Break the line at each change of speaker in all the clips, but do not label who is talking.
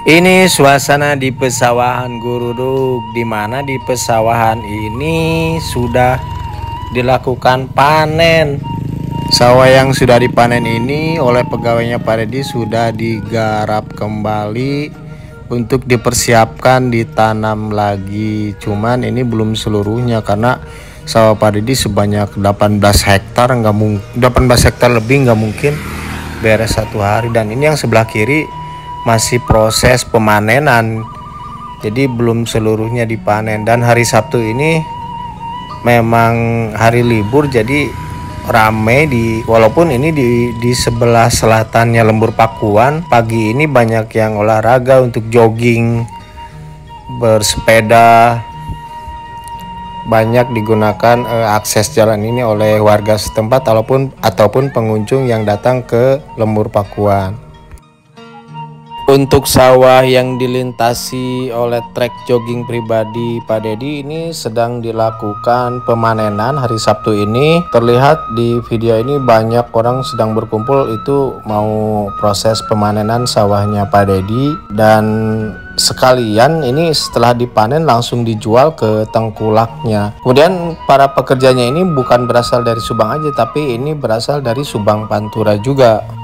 Ini suasana di pesawahan Gurudug, di mana di pesawahan ini sudah dilakukan panen. Sawah yang sudah dipanen ini oleh pegawainya Pak Dedi sudah digarap kembali untuk dipersiapkan ditanam lagi. Cuman ini belum seluruhnya karena sawah Pak Dedi sebanyak 18 hektar, 18 hektar lebih nggak mungkin beres satu hari. Dan ini yang sebelah kiri masih proses pemanenan, jadi belum seluruhnya dipanen. Dan hari Sabtu ini memang hari libur, jadi rame walaupun ini di sebelah selatannya Lembur Pakuan. Pagi ini banyak yang olahraga untuk jogging, bersepeda. Banyak digunakan akses jalan ini oleh warga setempat ataupun pengunjung yang datang ke Lembur Pakuan. Untuk sawah yang dilintasi oleh trek jogging pribadi Pak Dedi ini sedang dilakukan pemanenan hari Sabtu ini. Terlihat di video ini banyak orang sedang berkumpul, itu mau proses pemanenan sawahnya Pak Dedi. Dan sekalian ini setelah dipanen langsung dijual ke tengkulaknya. Kemudian para pekerjanya ini bukan berasal dari Subang aja, tapi ini berasal dari Subang Pantura juga.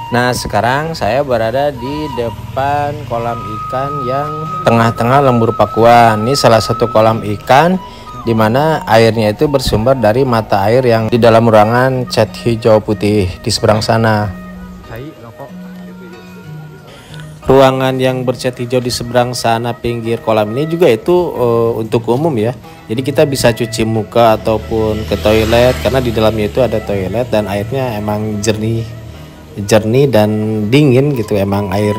Nah, sekarang saya berada di depan kolam ikan yang tengah-tengah Lembur Pakuan. Ini salah satu kolam ikan di mana airnya itu bersumber dari mata air yang di dalam ruangan cat hijau putih di seberang sana. Ruangan yang bercat hijau di seberang sana pinggir kolam ini juga itu untuk umum ya. Jadi kita bisa cuci muka ataupun ke toilet karena di dalamnya itu ada toilet dan airnya emang jernih dan dingin gitu, emang air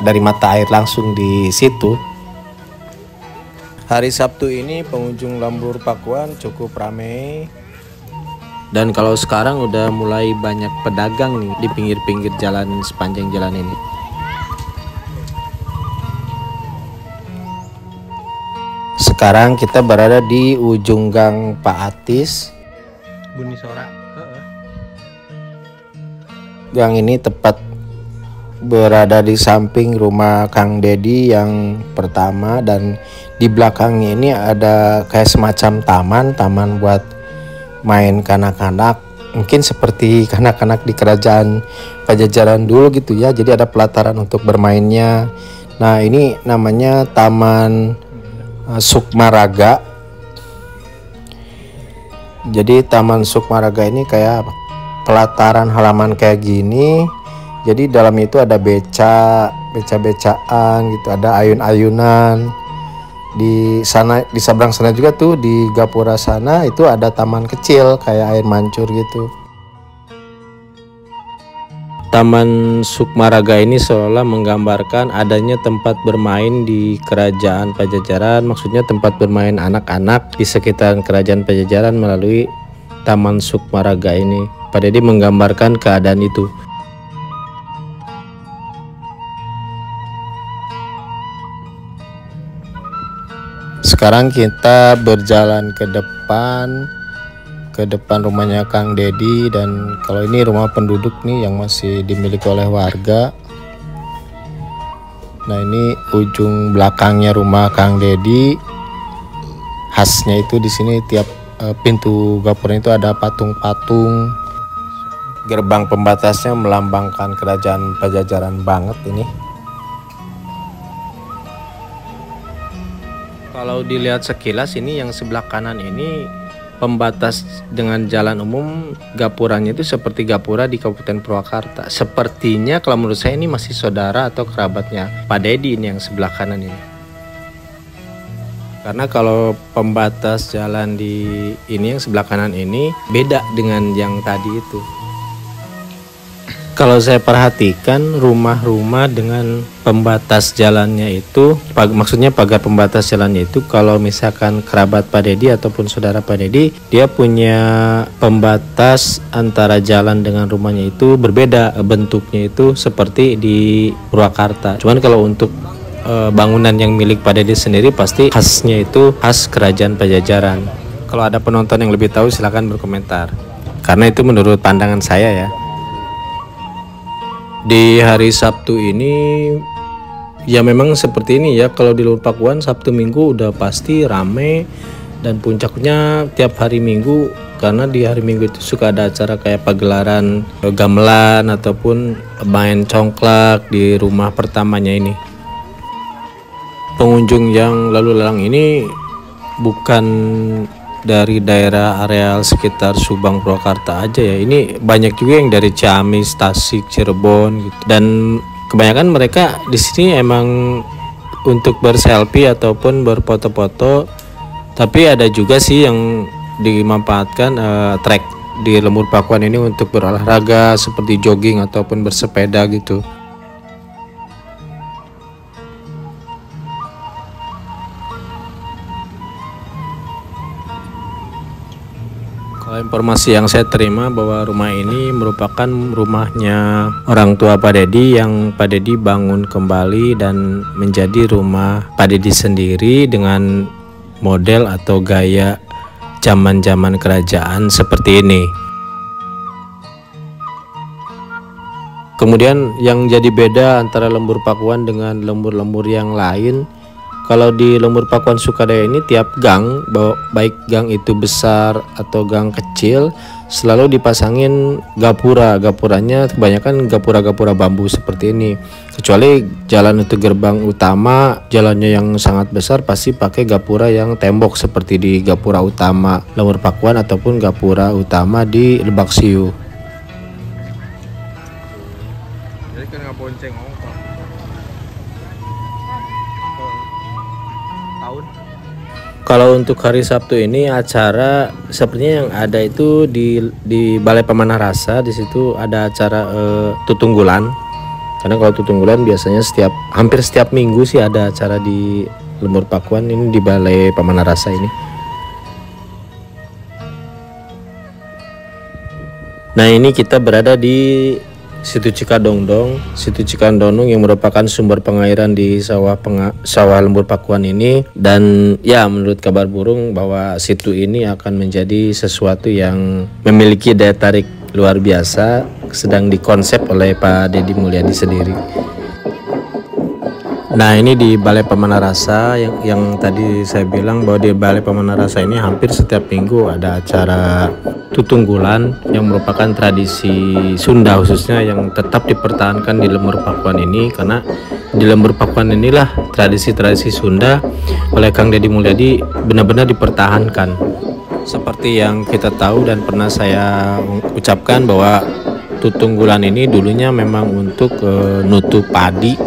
dari mata air langsung di situ. Hari Sabtu ini pengunjung Lembur Pakuan cukup ramai, dan kalau sekarang udah mulai banyak pedagang nih di pinggir-pinggir jalan sepanjang jalan ini. Sekarang kita berada di ujung gang Pak Atis. Bunyi Sora. Gang ini tepat berada di samping rumah Kang Dedi yang pertama, dan di belakangnya ini ada kayak semacam taman buat main kanak-kanak, mungkin seperti kanak-kanak di kerajaan Pajajaran dulu gitu ya. Jadi ada pelataran untuk bermainnya. Nah, ini namanya Taman Sukmaraga. Jadi Taman Sukmaraga ini kayak pelataran halaman kayak gini. Jadi dalam itu ada becaan gitu, ada ayun-ayunan. Di sana, di seberang sana juga tuh, di gapura sana itu ada taman kecil kayak air mancur gitu. Taman Sukmaraga ini seolah menggambarkan adanya tempat bermain di kerajaan Pajajaran, maksudnya tempat bermain anak-anak di sekitaran kerajaan Pajajaran melalui Taman Sukmaraga ini. Pak Dedi menggambarkan keadaan itu. Sekarang kita berjalan ke depan rumahnya Kang Dedi, dan kalau ini rumah penduduk nih yang masih dimiliki oleh warga. Nah, ini ujung belakangnya rumah Kang Dedi. Khasnya itu di sini tiap pintu gapura itu ada patung-patung. Gerbang pembatasnya melambangkan kerajaan Pajajaran banget ini. Kalau dilihat sekilas ini yang sebelah kanan ini pembatas dengan jalan umum, gapuranya itu seperti gapura di Kabupaten Purwakarta. Sepertinya kalau menurut saya ini masih saudara atau kerabatnya Pak Dedi ini yang sebelah kanan ini. Karena kalau pembatas jalan di ini yang sebelah kanan ini beda dengan yang tadi itu. Kalau saya perhatikan rumah-rumah dengan pembatas jalannya itu, maksudnya pagar pembatas jalannya itu, kalau misalkan kerabat Pak Dedi ataupun saudara Pak Dedi, dia punya pembatas antara jalan dengan rumahnya itu berbeda bentuknya, itu seperti di Purwakarta. Cuman kalau untuk bangunan yang milik Pak Dedi sendiri pasti khasnya itu khas kerajaan Pajajaran. Kalau ada penonton yang lebih tahu silahkan berkomentar, karena itu menurut pandangan saya ya. Di hari Sabtu ini ya memang seperti ini ya, kalau di Lembur Pakuan Sabtu Minggu udah pasti rame, dan puncaknya tiap hari Minggu, karena di hari Minggu itu suka ada acara kayak pagelaran gamelan ataupun main congklak di rumah pertamanya ini. Pengunjung yang lalu lalang ini bukan dari daerah areal sekitar Subang, Purwakarta aja ya, ini banyak juga yang dari Ciamis, Tasik, Cirebon gitu. Dan kebanyakan mereka di sini emang untuk berselfie ataupun berfoto-foto, tapi ada juga sih yang dimanfaatkan trek di Lembur Pakuan ini untuk berolahraga seperti jogging ataupun bersepeda gitu. Kalau informasi yang saya terima bahwa rumah ini merupakan rumahnya orang tua Pak Dedi, yang Pak Dedi bangun kembali dan menjadi rumah Pak Dedi sendiri dengan model atau gaya zaman-zaman kerajaan seperti ini. Kemudian yang jadi beda antara Lembur Pakuan dengan lembur-lembur yang lain, kalau di Lembur Pakuan Sukadaya ini tiap gang, baik gang itu besar atau gang kecil, selalu dipasangin gapura. Gapuranya kebanyakan gapura-gapura bambu seperti ini. Kecuali jalan itu gerbang utama, jalannya yang sangat besar pasti pakai gapura yang tembok seperti di gapura utama Lembur Pakuan ataupun gapura utama di Lebak Siu. Jadi kan nggak bonceng ongkos. Kalau untuk hari Sabtu ini acara sepertinya yang ada itu di Balai Pemanah Rasa. Di situ ada acara tutunggulan. Karena kalau tutunggulan biasanya hampir setiap minggu sih ada acara di Lembur Pakuan ini di Balai Pemanah Rasa ini. Nah, ini kita berada di Situ Cikadongdong. Situ Cikadongdong yang merupakan sumber pengairan di sawah Lembur Pakuan ini. Dan ya, menurut kabar burung bahwa situ ini akan menjadi sesuatu yang memiliki daya tarik luar biasa, sedang dikonsep oleh Pak Dedi Mulyadi sendiri. Nah, ini di Balai Pemanah Rasa yang tadi saya bilang bahwa di Balai Pemanah Rasa ini hampir setiap minggu ada acara tutunggulan yang merupakan tradisi Sunda khususnya yang tetap dipertahankan di Lembur Pakuan ini, karena di Lembur Pakuan inilah tradisi-tradisi Sunda oleh Kang Dedi Mulyadi benar-benar dipertahankan. Seperti yang kita tahu dan pernah saya ucapkan bahwa tutunggulan ini dulunya memang untuk nutup padi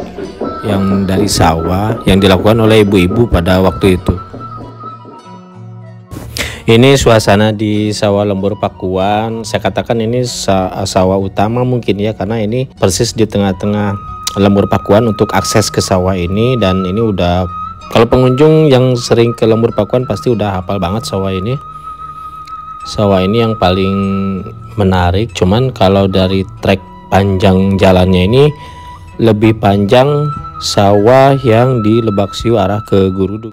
yang dari sawah yang dilakukan oleh ibu-ibu pada waktu itu. Ini suasana di sawah Lembur Pakuan. Saya katakan ini sawah utama mungkin ya, karena ini persis di tengah-tengah Lembur Pakuan untuk akses ke sawah ini. Dan ini udah, kalau pengunjung yang sering ke Lembur Pakuan pasti udah hafal banget sawah ini. Sawah ini yang paling menarik. Cuman kalau dari trek panjang jalannya ini lebih panjang sawah yang di Lebak Siu arah ke Guruduk.